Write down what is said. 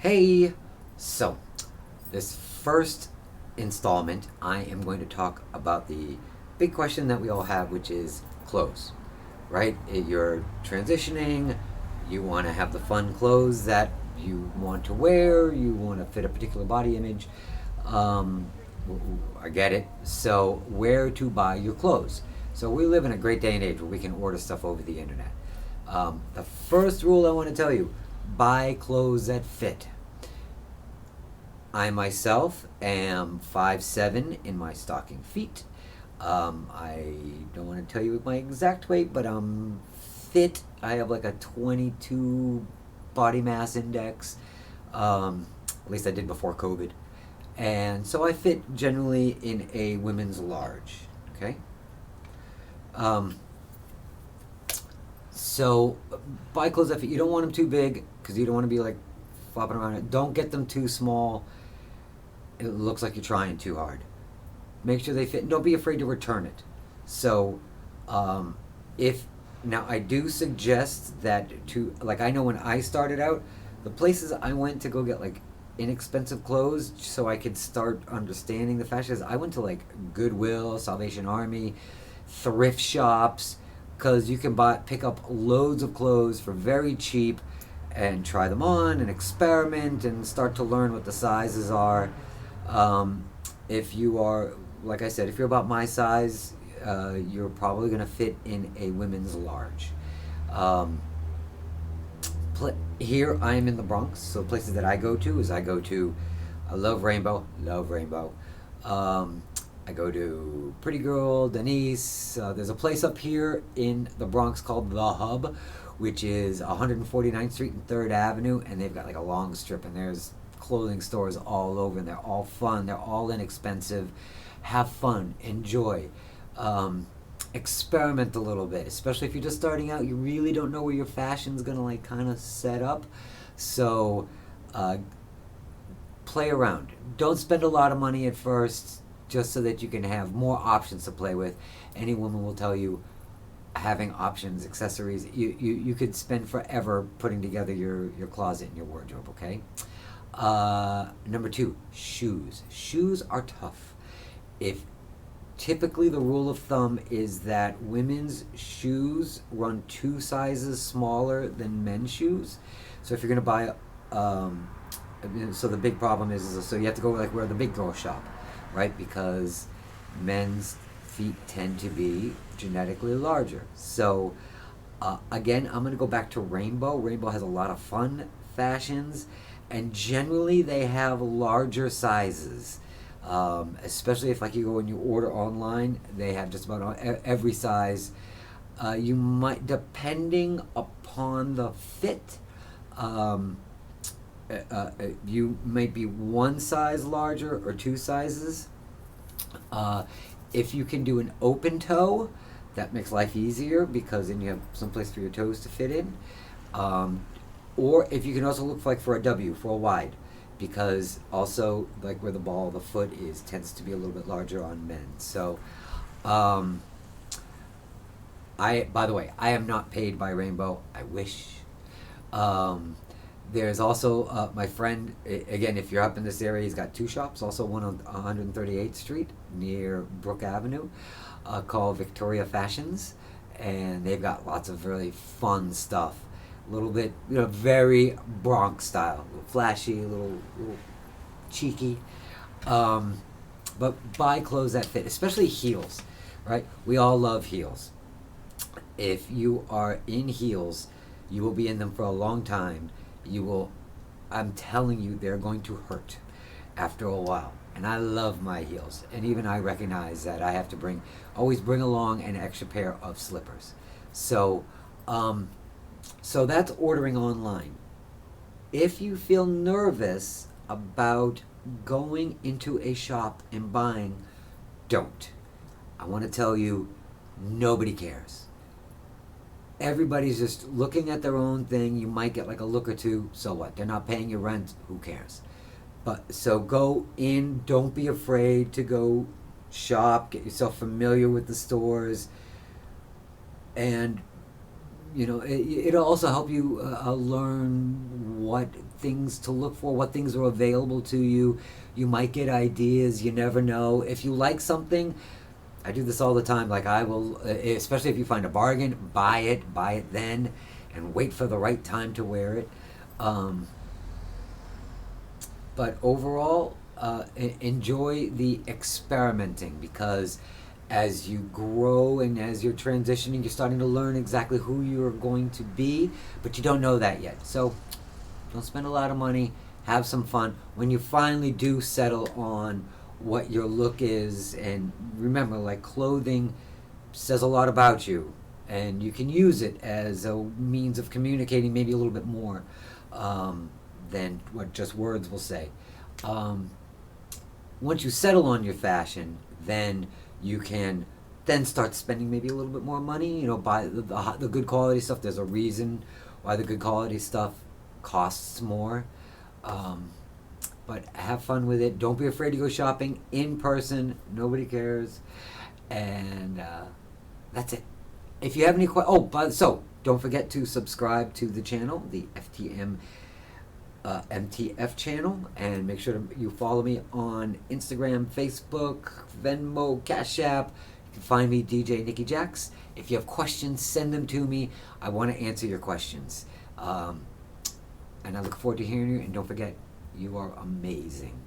Hey, so this first installment, I am going to talk about the big question that we all have, which is clothes, right? You're transitioning, you want to have the fun clothes that you want to wear, you want to fit a particular body image. Um, I get it. So, where to buy your clothes? So, we live in a great day and age where we can order stuff over the internet. The first rule I want to tell you, buy clothes that fit. I myself am 5'7" in my stocking feet. I don't want to tell you my exact weight, but I'm fit. I have like a 22 body mass index. At least I did before COVID. And so I fit generally in a women's large. Okay? Um, so buy clothes that fit. You don't want them too big because you don't want to be like flopping around. Don't get them too small. It looks like you're trying too hard. Make sure they fit. Don't be afraid to return it. So, um, if now I do suggest that to like I know when I started out, the places I went to go get like inexpensive clothes so I could start understanding the fashions. I went to like Goodwill, Salvation Army, thrift shops, because you can pick up loads of clothes for very cheap and try them on and experiment and start to learn what the sizes are. um, if you are, like I said, if you're about my size, you're probably going to fit in a women's large. Um, Here I am in the Bronx, so places that I go to is I love Rainbow, love Rainbow. Um, I go to Pretty Girl, Denise. There's a place up here in the Bronx called The Hub, which is 149th Street and 3rd Avenue, and they've got like a long strip, and there's clothing stores all over, and they're all fun, they're all inexpensive. Have fun, enjoy. Um, Experiment a little bit, especially if you're just starting out. You really don't know where your fashion's gonna like kind of set up, so uh, play around. Don't spend a lot of money at first, just so that you can have more options to play with. Any woman will tell you having options, accessories. You could spend forever putting together your closet and your wardrobe. Okay. Number two, shoes. Shoes are tough. If typically the rule of thumb is that women's shoes run 2 sizes smaller than men's shoes. So if you're gonna buy, um, so the big problem is so you have to go like where the big girls shop, right? Because men's feet tend to be genetically larger. So again, I'm gonna go back to Rainbow. Rainbow has a lot of fun fashions, and generally they have larger sizes. Especially if like you go and you order online, they have just about every size. You might, depending upon the fit, um, you might be 1 size larger or 2 sizes. Uh, if you can do an open toe, that makes life easier because then you have some place for your toes to fit in. Um, or if you can also look for, like for a W, for a wide, because also like where the ball of the foot is tends to be a little bit larger on men. So, um, by the way, I am not paid by Rainbow. I wish. Um, there's also my friend, again, if you're up in this area, he's got two shops, also one on 138th Street near Brook Avenue, called Victoria Fashions, and they've got lots of really fun stuff. A little bit, very Bronx style, a little flashy, a little cheeky. Um, but buy clothes that fit, especially heels, right? We all love heels. If you are in heels, you will be in them for a long time. You will, I'm telling you, they're going to hurt after a while. And I love my heels. And even I recognize that I have to always bring along an extra pair of slippers. So, so that's ordering online. If you feel nervous about going into a shop and buying, don't. I want to tell you, nobody cares. Everybody's just looking at their own thing. You might get like a look or two, so what? They're not paying your rent, who cares? But so go in, don't be afraid to go shop, get yourself familiar with the stores, and it'll also help you learn what things to look for, what things are available to you. You might get ideas, you never know. If you like something, I do this all the time. Like, I will, especially if you find a bargain, buy it then, and wait for the right time to wear it. But overall, enjoy the experimenting, because as you grow and as you're transitioning, you're starting to learn exactly who you're going to be, but you don't know that yet. So don't spend a lot of money, have some fun. When you finally do settle on what your look is, and remember, like, clothing says a lot about you, and you can use it as a means of communicating maybe a little bit more than what just words will say. Once you settle on your fashion, then you can then start spending maybe a little bit more money, buy the good quality stuff. There's a reason why the good quality stuff costs more. But have fun with it. Don't be afraid to go shopping in person. Nobody cares. And that's it. If you have any questions, don't forget to subscribe to the channel, the MTF channel, and make sure you follow me on Instagram, Facebook, Venmo, Cash App. You can find me, DJ Nikki Jax. If you have questions, send them to me. I want to answer your questions. And I look forward to hearing you. And don't forget, you are amazing.